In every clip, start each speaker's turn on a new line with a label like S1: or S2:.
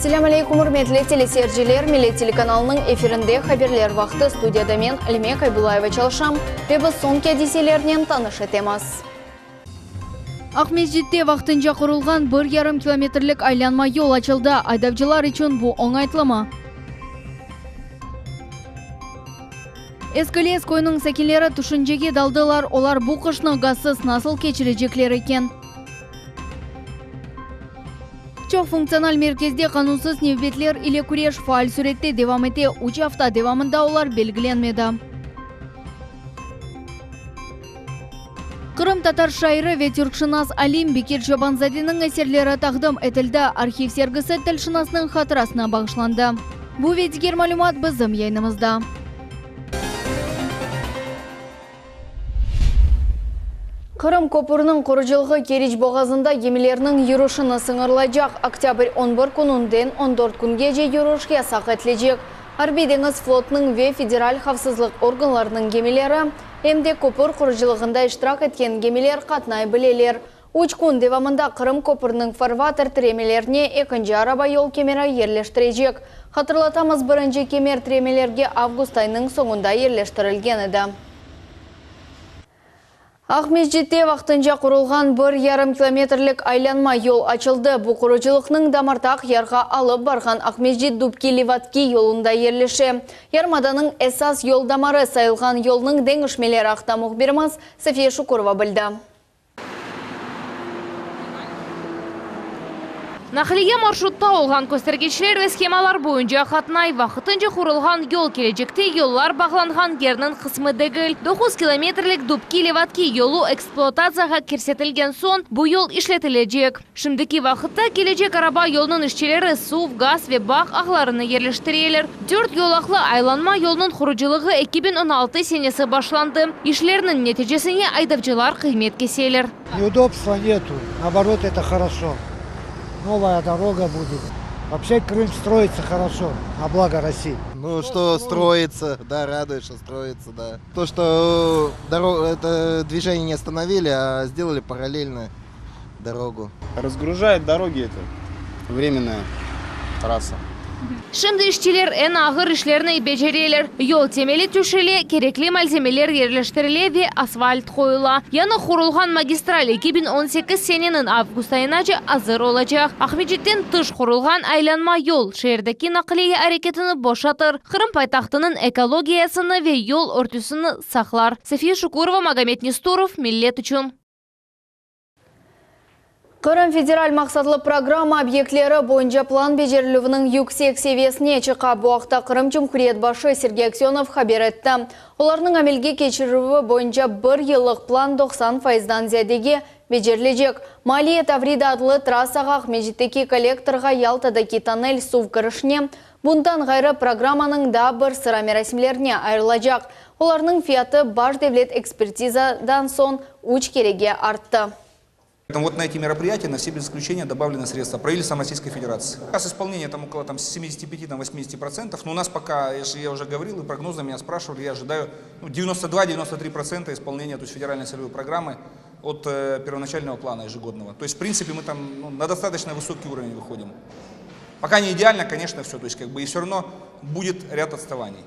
S1: Selam aleykum, hürmetli teleseyirciler. Millet telekanalının efirinde haberler vakti stüdyada men Alime Kaybulaeva çalışam ve biz son kediselerden tanış etemiz. Akmezcit'te vaqtincha qurilgan 1,5 kilometrlik aylanma yo'l açıldı. Aydavchilar uchun bu o'ng'aytlama. Eskileskoyning sakinlari tushunchaga daldilar. Ular bu qishni gazsiz nasıl kechirajeklar ekan? Çok funksional merkezde qonunsiz navbatlar ile kurash faol suratda davom etdi. 3 hafta davomida ular belgilanmadi. Qrim tatar shoiri ve türkshunos Alim Bekir Chobanzadening asarlari taqdim etildi. Arxiv sergisi tilshunosning xotirasina bag'ishlandi. Bu videoga ma'lumot bizning yayınimizda. Qrim ko'pirining quruvchiligi Kerech bo'g'ozida gemilarning yurishini sing'irlayacak. Oktyabr 11 kunidan 14 kungacha yurishga yasoq etilajak. Harbiy dengiz flotining ve federal xavfsizlik organlarining gemilari hamda ko'pir quruvchiligida ishtirok etgan gemilar qatnay bileler. 3 kun davomida Qrim ko'pirining farvater tremelarini ikinci araba yo'l kemeri yerleştirecek. Hatırlatamiz, birinci kemer tremelerga avgust oyining so'ngida yerleştirilgan edi. Akmezcit'te vaqtincha qurilgan 1,5 kilometrlik aylanma yo'l açıldı. Bu quruvchilikning Damartaq yarga alib bargan Akmezcit-Dubki-Livatki yo'lunda yerleşi. Yarmadaning esas yo'l damari sayılgan yo'lning dengishmeleri haqida muxbirimiz Safiya Shukurova bildi.
S2: Naqliga marşrutda olgan göstergeçler ve skemalar boyunca qatnay vaqtincha qurilgan yo'l kelajakda yo'llar bağlangan yerning qismi değil. 9 kilometrlik Dubki-Livatki yo'lu ekspluatatsiyaga kirsetilgan so'ng bu yo'l ishlatilecek. Şimdiki vaqtda kelajak araba yo'lning ishchilari suv, gaz ve baq aqlarini yerleştiriyorlar. 4 yo'laqli aylanma yo'lning quruvchiligi 2016 senesi başlandı. İşlerinin neticesini aydavchilar qiymat keseler.
S3: Неудобства нету, наоборот, это хорошо. Новая дорога будет. Вообще Крым строится хорошо, на благо России.
S4: Ну, что строится, да, радует, что строится, да. То, что это движение не остановили, а сделали параллельно дорогу.
S5: Разгружает дороги это временная трасса.
S2: Şimdi işçiler en ağır işlerini beceriyorlar. Yol temeli düşeli, gerekli malzemeler yerleştirili ve asfalt koyula. Yana kurulgan magistral 2018 senenin avgust ayınaca hazır olacak. Akmezcit'ten dış kurulgan aylanma yol şehirdeki nakliye hareketini boşatır. Qrim paytaxtının ekologiyasını ve yol örtüsünü saklar. Safiya Shukurova, Magomed Nesturov, Millet üçün. Qrim federal maqsadlı programma obyektleri boyunca plan beceriливінің yüksek seviyesine çıqa. Bu vaqtda Qrim Cumhuriyet başı Sergey Aksyonov haber etdi. Ularning amelga keçirivi boyunca 1 yıllık plan 90%dan ziyadagi becerilecek. Maliye Tavrida adlı trassaga Akmezcit'teki kollektorga Yaltadaki tonnel suv kirishine, bundan gayrı programmanın da bir sıra merasimlerine ayrılacak. Ularning fiyatı baş devlet ekspertizadan son 3 kerege arttı.
S6: Вот на эти мероприятия, на все без исключения, добавлены средства правительства Российской Федерации. С исполнения там около 75–80%, но у нас пока, я уже говорил, и прогнозы меня спрашивали, я ожидаю 92–93% исполнения, то есть федеральной целевой программы от первоначального плана ежегодного. То есть, в принципе, мы там на достаточно высокий уровень выходим. Пока не идеально, конечно, все, то есть, и все равно будет ряд отставаний.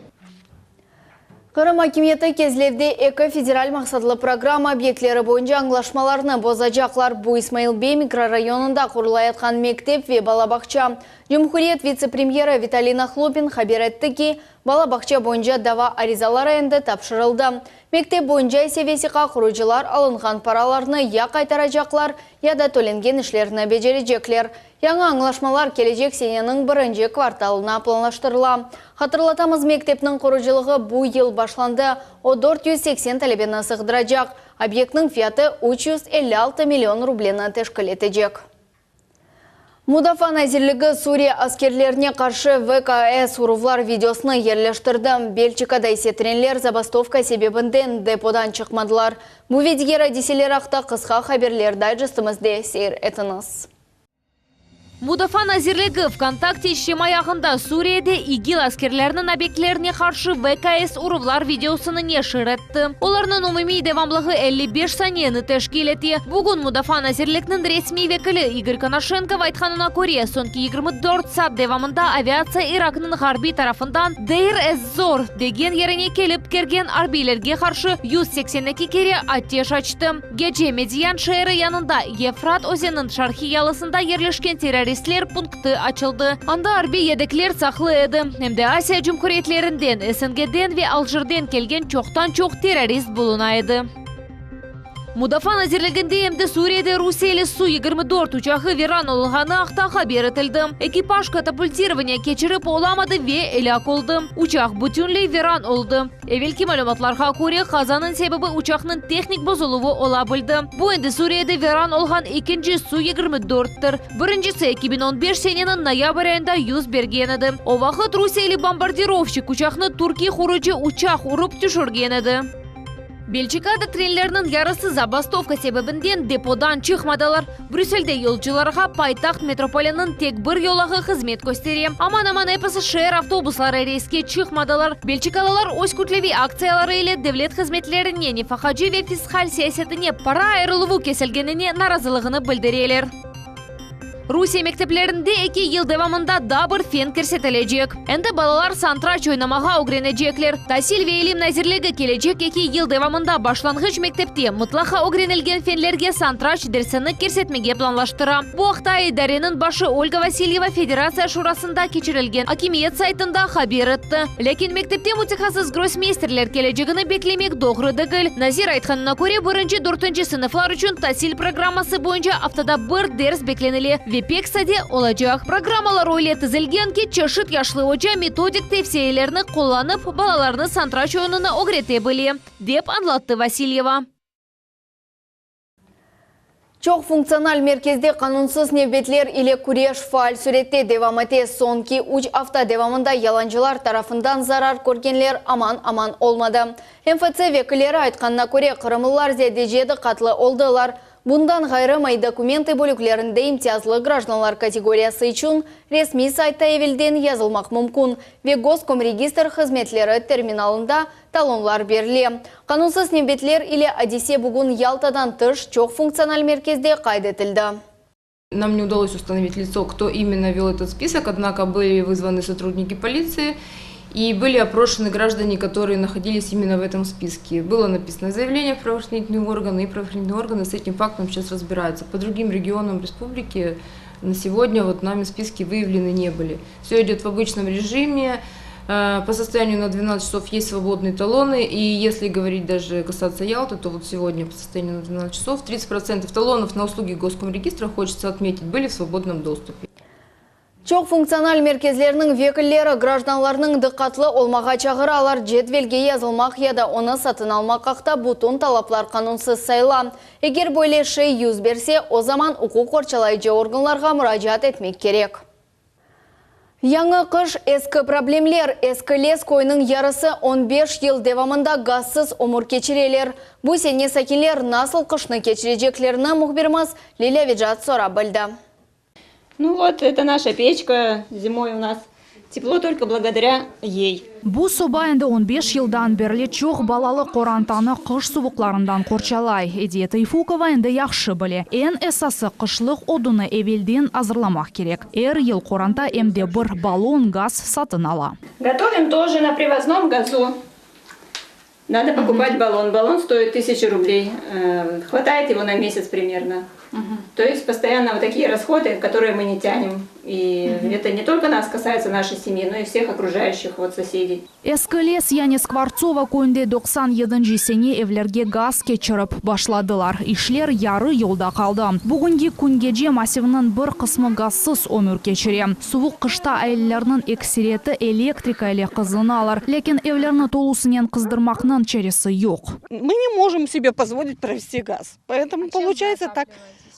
S1: Qrim hakimiyeti kezlevde eko federal maqsadlı programma obyektleri boyunca anlaşmalarını bozacaklar. Bu İsmail Bey mikrorayonunda kurulayatkan mektep ve balabakça. Cumhuriyet vice-premyeri Vitalina Xlopin haber etti ki, balabakça boyunca dava arizalar ayında tapşırıldı. Mektep boyunca ise vesika kurucular alıngan paralarını ya kaytaracaklar ya da tölengen işlerini becerecekler. Yangi anlaşmalar gelecek senenin 1. kvartalına planlaştırıla. Hatırlatamız, mektepning quruculuğu bu yıl başlandı. O 480 talebini sığdıracak. Obyektning fiyatı 356 milyon rubleni teşkil edecek. Mudofaa Nazirligi Suriye askerlerine karşı VKS uruvlar videosunu yerleştirdi. Belçikada ise trenler zabastovka sebebinden depodan çıkmadılar. Bu videoga radiseler haqda qisqa haberler dayjestımızda seyir etiniz.
S7: Мудафа Назирлеги ВКонтакте ишчемаягында Сурияде ИГИЛ аскерлерінің объектлеріне қаршы ВКС урывлар видеосыны нешір етті. Оларның умumi девамлығы 55 санияны тәшкил етті. Бүгін Мудафа Назирлегінің ресми векілі Игорь Коношенко айтқанына көре, сонки 24 саат девамында авиация Иракның ғарби тарафындан Дейр-эз-Зор деген еріне келіп керген арбейлерге қаршы 182 кере аттеш açtı. Gece Medyan şehri yanında Efrat Ozen'in şarkı yalısında yerleşken teröristlер punkti açıldı. Anda harbi yedekler saklı edi. Hem de Asya Cumhuriyetlerinden, SNG'den ve Alжир'den kelgen çoktan çok terörist bulunaydı. Mudafa Nazirliginde hem de Suriye'de Rusya Su 24 uçağı viran olğanı haqta haber etildi. Ekipaj katapultirvanya keçirip olamadı ve elak oldu. Uçak bütünlüğü viran oldu. Evvelki malumatlarga göre kazanın sebebi uçağının teknik bozuluğu olabildi. Bu endi Suriye'de viran olğan ikinci Su 24'tır. Birincisi 2015 senenin noyabr ayında yüz bergen edi. O vakit Rusyalı bombardirovщик uçağını Türkiye hurucu uçak urup düşürgen edi. Belçikada trenlerinin yarısı zabastovka sebebinden depodan çıkmadılar. Brüssel'de yolcularga paytaxt metropolinin tek bir yolağı hizmet gösteriyor. Aman epası şehir avtobusları reske çıkmadılar. Belçikalılar öz kütlevi aksiyaları ile devlet hizmetlerine, nefakacı ve fiskal siyasetine para ayrılığı kesilgenine narazılığını bildiriyorlar. Rusya mekteplerinde 2 yıl devamında da bir fen kersetelecek. Endi balalar santraç oynamağa öğrenecekler. Tahsil ve ilim nazirligi gelecek 2 yıl devamında başlangıç mektepte mutlaka öğrenilgen fenlerge santraç dersini kersetmege planlaştıra. Bu haqda idarenin başı Olga Vasilyeva Federatsiya Şurasında keçirilgen hakimiyet saytında haber etti. Lekin mektepte mütexassiz grossmeisterler geleceğini beklemek doğru değil. Nazir aytkanına göre 1-4 sınıflar için tahsil programması boyunca haftada bir ders beklenili ve pek sade olacak. Programmalar öyle tizilgen ki çeşit yaşlı hoca metodik tavsiyelerini kullanıp balalarını santraç oyununa öğretebilir, dep anlattı Vasilyeva.
S1: Çok fonksiyonel merkezde kanunsuz nöbetler ile kureş faal surette devam ete. Sonki 3 hafta devamında yalancılar tarafından zarar görgenler aman olmadı. MFC vekilleri aytkanına göre Kırımlılar zedecede katlı oldular. Bundan gayrı may dokumenты bölüklerinde imtiyazlı гражданлар kategoriyası için resmi saytta evvelden yazılmak mümkün ve Goskomregistr hizmetleri terminalında talonlar berili. Kanunsuz nöbetler ile adise bugün Yaltadan tış çok fonksiyonel merkezde kaydetildi.
S8: Нам не удалось установить лицо, кто именно вел этот список, однако были вызваны сотрудники полиции и были опрошены граждане, которые находились именно в этом списке. Было написано заявление в правоохранительные органы, и правоохранительные органы с этим фактом сейчас разбираются. По другим регионам республики на сегодня нами списки выявлены не были. Все идет в обычном режиме. По состоянию на 12 часов есть свободные талоны, и если говорить даже касаться Ялты, то вот сегодня по состоянию на 12 часов 30% талонов на услуги Госкомрегистра, хочется отметить, были в свободном доступе.
S1: Çok fonksiyonel merkezlerinin vekilleri гражданларның dikkatli olmağa çağıralar, cetvelge yazılmak ya da onu satın almak haqta bütün talaplar kanunsuz sayıla. Eğer böyle şey yüz berse, o zaman hukuk orçalayıcı organlarga müracaat etmek gerek. Yangi kış eski problemler, eski les koyunun yarısı 15 yıl devamında gazsız umur keçireler. Bu sene sakinler nasıl kışını keçireceklerini muhbirimiz Lilya Vejat sorab bildi.
S9: Ну вот, это наша печка, зимой у нас тепло только благодаря ей.
S2: Bu soba endi 15 yıldan beri çok balalı qorantani kış sovuqlarından korçalay. Ediye Tayfukova endi yaxşı bile. En esası kışlık odunu evvelden hazırlamak gerek. Her yıl qoranta emde bir balon gaz satın ala.
S9: Готовим тоже на привозном газу. Надо покупать баллон. Баллон стоит 1000 рублей. Хватает его на месяц примерно. То есть постоянно вот такие расходы, которые мы не тянем. И это не только нас касается, нашей семьи, но и всех окружающих соседей.
S2: Eski les yani Skvartsova köyünde 97. sene evlerge gaz keçirip başladılar. İşler yarı yolda kaldı. Bugünkü gün gece masivinin bir kısmı gazsız ömür geçiriyor. Soğuk kışta ailelerinin ekseriyeti elektrika ile kızınalar. Lekin evlerini tolusundan kızdırmakның çaresi yok.
S10: Мы не можем себе позволить провести газ. Поэтому получается так.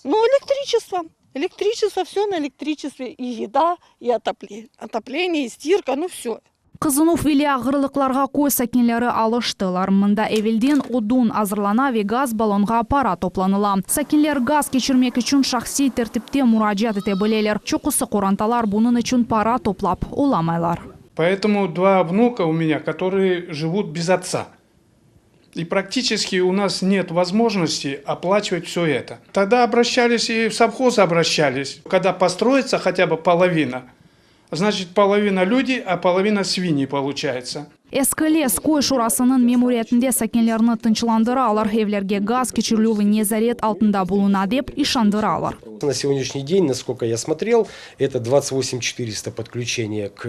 S10: Но электричество. Электричество, все на электричестве. И еда, и отопление, и стирка, ну все.
S2: Кызынув виле агырлыкларга кой сакинлери алыштылар. Мында эвелден одун азырлана ве газ баллонга пара топланыла. Сакинлер газ кечирмек үчүн шахси тертипте муражат эте билелер. Чокусы коранталар бунун үчүн пара топлап уламайлар.
S11: Поэтому два внука у меня, которые живут без отца. И практически у нас нет возможности оплачивать все это. Тогда обращались и в совхоз обращались. Когда построится хотя бы половина, значит половина люди, а половина свиньи получается.
S2: СКЛС кой шурасынын мемориятинде сакинлерни тынчыландыралар, евлерге газ кечирилүүгө незарет алтында болуна деп ишандыралар.
S12: На сегодняшний день, насколько я смотрел, это 28 400 подключения к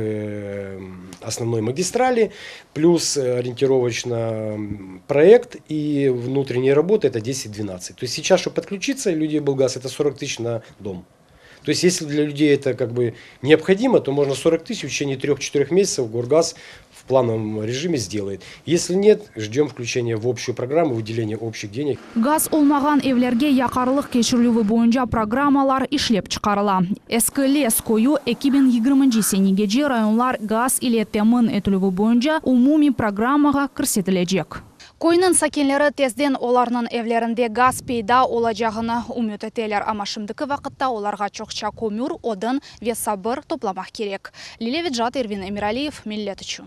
S12: основной магистрали, плюс ориентировочно проект и внутренние работы это 10-12. То есть сейчас, чтобы подключиться, людей Белгаз, это 40 тысяч на дом. То есть если для людей это как бы необходимо, то можно 40 тысяч в течение 3-4 месяцев Горгаз в плановом режиме сделает. Если нет, ждем включения в общую программу, выделения общих денег.
S2: Газ олмаган evlerге якарлык кечирилүүгү боюнча программалар иштеп чыгарыла. СКЛС кою 2020 сенеге районлар газ или темин этилүүгү боюнча умумий программага кирсетилежек. Койнын сакинлери тезден оларнын evlerinde газ пейда олажагына умут этелер, ама шымдыкы вакытта оларга чокча көмүр, одын ве сабыр топламак керек. Лилевиджат Эрвин Эмиралиев, Миллет үчүн.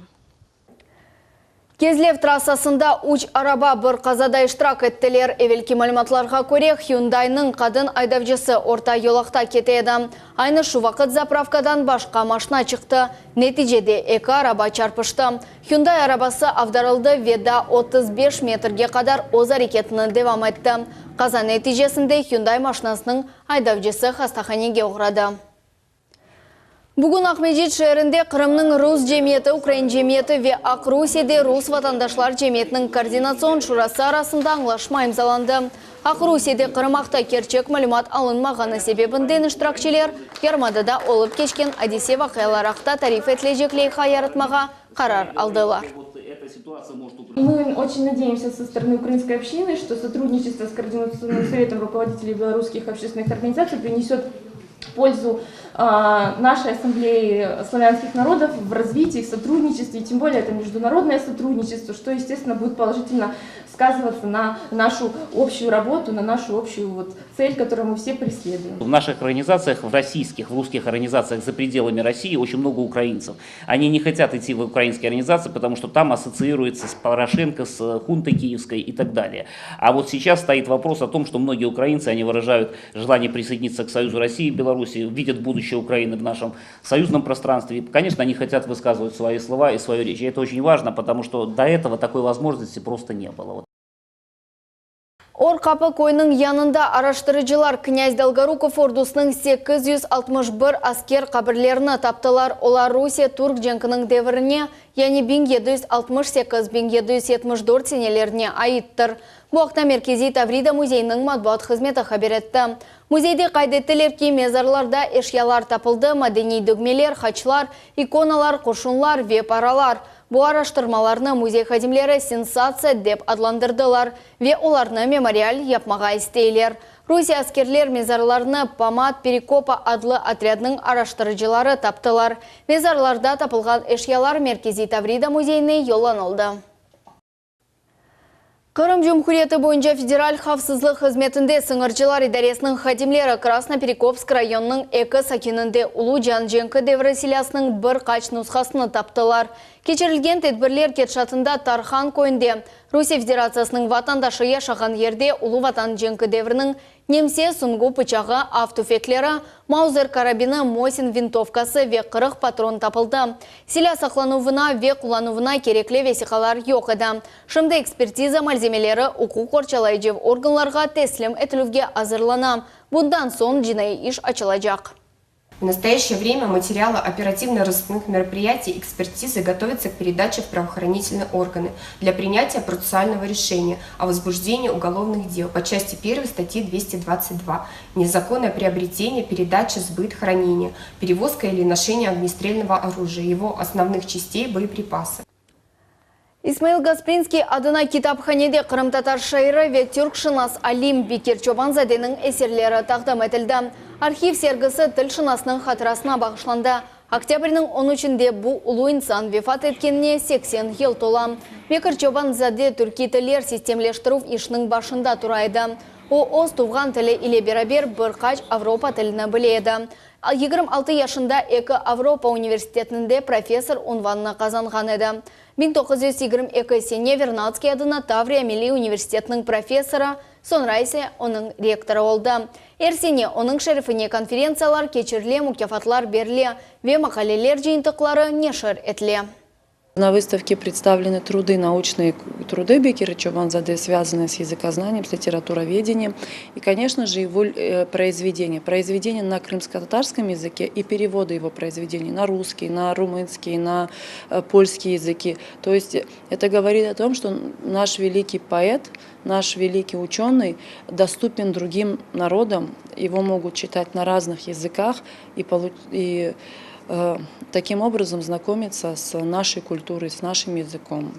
S1: Кезлев трассасында уч араба бір қазада иштирак еттелер. Эвелки малыматларга көрө Hyundai'нын кадын айдавчысы орта жолакта кетеді. Айны шу вакыт заправкадан башка машина чыкты. Нетижеде эки араба чарпышты. Hyundai арабасы авдарылды веда 35 метрге кадар оз аракетин девам этти. Каза нетижесинде Hyundai машинасынын айдавчысы хастаханеге уграды. Бүгін Ахмедит шәрінде Қырымның Рус жемиеті, Украин жемиеті ве Ақ Русияде Рус ватандашлар жемиетінің координацион шурасы арасында аңлашма имзаланды. Ақ Русияде Қырымақта керчек мәлімат алынмағаны себебінден іштіракчелер Ярмадада олып кешкен Одиссей вақияларақта тариф етлежеклей қайарытмаға қарар алдылар.
S8: Мы очень надеемся со стороны украинской общины, что сотрудничество с Координационным советом руководителей белорусских общественных организаций принесет пользу нашей ассамблеи славянских народов в развитии, в сотрудничестве, тем более это международное сотрудничество, что, естественно, будет положительно сказываться на нашу общую работу, на нашу общую цель, которую мы все преследуем.
S13: В наших организациях, в русских организациях за пределами России очень много украинцев. Они не хотят идти в украинские организации, потому что там ассоциируется с Порошенко, с хунтой киевской и так далее. А вот сейчас стоит вопрос о том, что многие украинцы, они выражают желание присоединиться к Союзу России и Беларуси, видят будущее Украины в нашем союзном пространстве. И, конечно, они хотят высказывать свои слова и свою речь. И это очень важно, потому что до этого такой возможности просто не было.
S1: Орқапы койның янында араштырыcılar князь Долгоруков ордусының 861 аскер қабірлеріні таптылар. Олар Русия Турк женкінің девіріне, яны 1768-1774 сенелеріне айыттыр. Бұл вақытта Меркези Таврида музейінің матбуат қызметі хабар етті. Музейде қайдеттілер ки мезарларда эшялар тапылды, мәдени дүгмелер, хачлар, иконалар, қошунлар, ве-паралар. Бұл араштырмаларны музей хадимлері сенсация деп адландырдылар ве оларны мемориал япмаға істейлер. Русия аскерлер мезарларны Помад Перекопа адлы отрядның араштырыcıлары таптылар. Мезарларда тапылған эшялар Меркези Таврида музейіне yollanıldı. Қырым Жұмхуриеті бойынша федераль хавсызлық қызметінде сыңырчылар идаресінің хадимлері Красноперекопск районының экі сакинінде Улу Жан-Женкі деврі селясының бір қач нұсқасыны таптылар. Кечерілген тедбірлер кетшатында Тархан койынде Русия Федерациясының ватандашы яшаған ерде Улу Ватан-Женкі деврінің немсе сұңғу пычағы автофеклері, маузер карабины, Мосин винтовкасы ве 40 патрон тапылды. Селя сақлануына ве құлануына кереклі весиқалар yok еді. Шымды экспертиза мальземелері ұқу қорчалайжев органларға теслим етілуге азырлана. Бұндан сон жинай иш açılacak.
S14: В настоящее время материалы оперативно-розыскных мероприятий экспертизы готовятся к передаче в правоохранительные органы для принятия процессуального решения о возбуждении уголовных дел по части 1 статьи 222 «Незаконное приобретение, передача, сбыт, хранение, перевозка или ношение огнестрельного оружия, его основных частей, боеприпасов».
S1: Исмаил Гаспринский адына китапханеде Қырым татар шайыры ве Түркшынас Алим Бекер Чобанзаденің эсерлері тақдам етілді. Архив сергісі тіл шынасының хатырасына бағышланды. Октябрьнің 13-де бұл ұлы инсан вефат еткеніне 80 ел тола. Мекір Чобан Заде түрки тілер системлештіру ішінің башында тұрайды. О оз туған тілі иле берабер бір қач Авропа тіліні біледі. 26 яшында Экі Авропа университетінде профессор унванына қазанған еді. 1922 сене Вернадский адына Таврия Милли университетінің профессора, сонрайсе оның ректоры олды. Эрсене оның шерифіне конференциялар, кечірле, мукафатлар берле, ве мақалелер жиынтықлары нешір етле.
S15: На выставке представлены труды, научные труды Бекира Чобанзаде, связанные с языкознанием, с литературоведением. И, конечно же, его произведения. Произведения на крымско-татарском языке и переводы его произведений на русский, на румынский, на польский языки. То есть это говорит о том, что наш великий поэт, наш великий ученый доступен другим народам. Его могут читать на разных языках и таким образом знакомиться с нашей культурой, с нашим языком.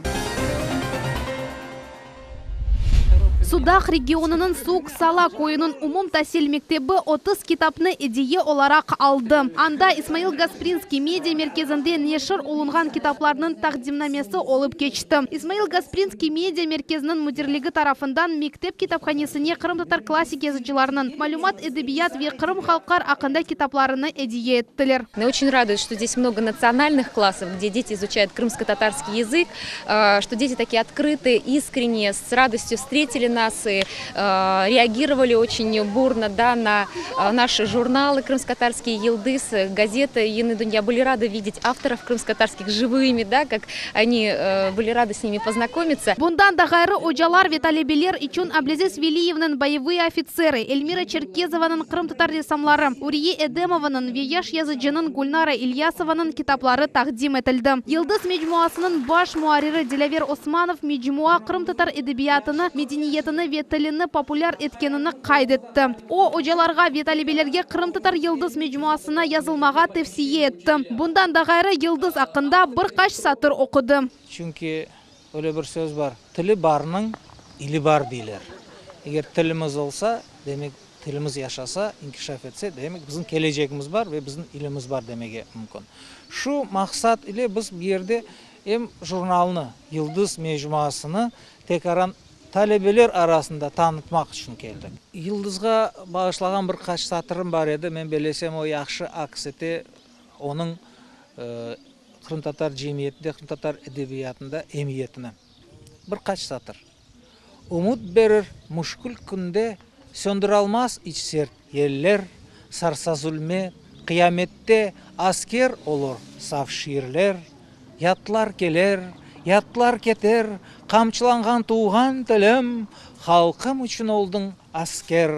S2: Судах регионының сук сала койының умум тәсіл мектебі 30 китапны идея оларақ алды. Анда Исмаил Гаспринский медиа мерkezінде нешір олынған китапларының тақдимнамесі олып кечті. Исмаил Гаспринский медиа мерkezінің мүдірлігі тарафындан мектеп китапханесіне Қырым-татар классик язычыларының малюмат эдебият ве Қырым халқар ақында китапларыны идея еттілер.
S16: Меня очень радует, что здесь много национальных классов, где дети изучают крымско-татарский язык, что дети такие открытые, искренние, с радостью встретили нас и реагировали очень бурно, да, на наши журналы «Крымско-татарские Йылдыз», газеты «Ины Дунья». Были рады видеть авторов крымско-татарских живыми, да, как они были рады с ними познакомиться.
S2: Бундан да гайры ожалар веталебелер ичун Аблезис Велиевнын боевые офицеры, Эльмира Черкезованын Крым-татар ресамлары, Урие Эдемованын Вияш язычынын Гульнара Ильясованын китаплары тақдим етілді. Йылдыз меджмуасының баш муариры Дилавер Османов меджмуа Крым-татар эдебиятыны, медениетыны ве тіліні популяр еткенini қайдетті. О ожаларға веталебелерге Қырым-татар Йылдыз меджмуасына yazılmaға тевсие етті. Бұндан да ғайры Йылдыз ақында бір қаш сатыр оқыды.
S17: Çünkü öyle bir söz var. Tili barının ili бар дейлер. Егер тіліміз olsa, demek тіліміз yaşasa, inkişaf etse, demek bizim geleceğimiz var ve bizim ilimiz var demege mümkün. Şu maksat ile biz bir yerde hem jurnalını, Yıldız mecmuasını tekaran talebeler arasında tanıtmak için geldik. Yıldızga bağışlagan bir kaç satırım var edi. Men belesem o yaxşı akseti onun Kırım-tatar cemiyetinde, Kırım-tatar edebiyatında emiyetine. Bir kaç satır. Umut verir muşkul günde söndürülmez iç sert yerler, sarsa zulme, kıyamette asker olur saf şiirler, yatlar gelir, yatlar keter, kamçılangan tuğan тілім, halkım için oldun asker,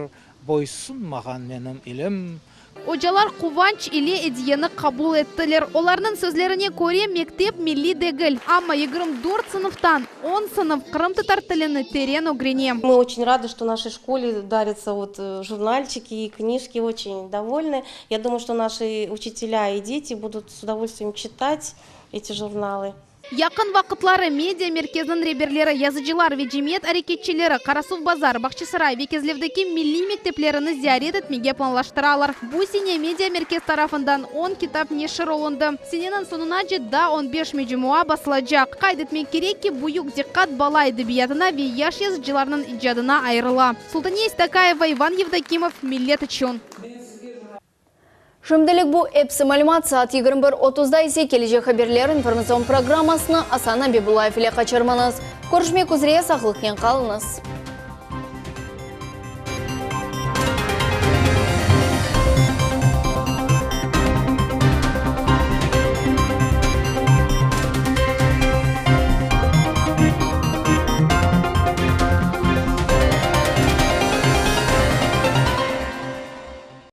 S17: boysunmagan menim ilim.
S2: Ожалар куванч или идеяны кабул еттілер. Оларның сөзлеріне көре мектеп милли дегіл. Амма 24 сыныфтан 10 сынып Крым-татар тіліні терен огрене.
S18: Мы очень рады, что в нашей школе дарятся журнальчики и книжки, очень довольны. Я думаю, что наши учителя и дети будут с удовольствием читать эти журналы.
S2: Якын вақытлары медиа мерkezінің реберлері, язычылар ве жемиет әрекетчілері Қарасув базар, Бақчысарай, Векезлевдегі милли мектеплеріні зиярет етмеге планлаштыралар. Бұл сене медиа меркез тарафындан 10 китап нешір олынды. Сененің сонына да 15 меджмуа басылacak. Қайдетмен керек ки бұйық диққат бала эдебиятына ве яш язычыларының иджадына айрыла. Султания Истакаева, Иван Евдокимов, Миллет үшін.
S1: Шымділік бұл әпсі мәлімат саат 21:30-да есе кележе хаберлер информацион программасына Асана Бебулаев иле қачырманыз. Көршмек үзіре сақлықпен қалыңыз.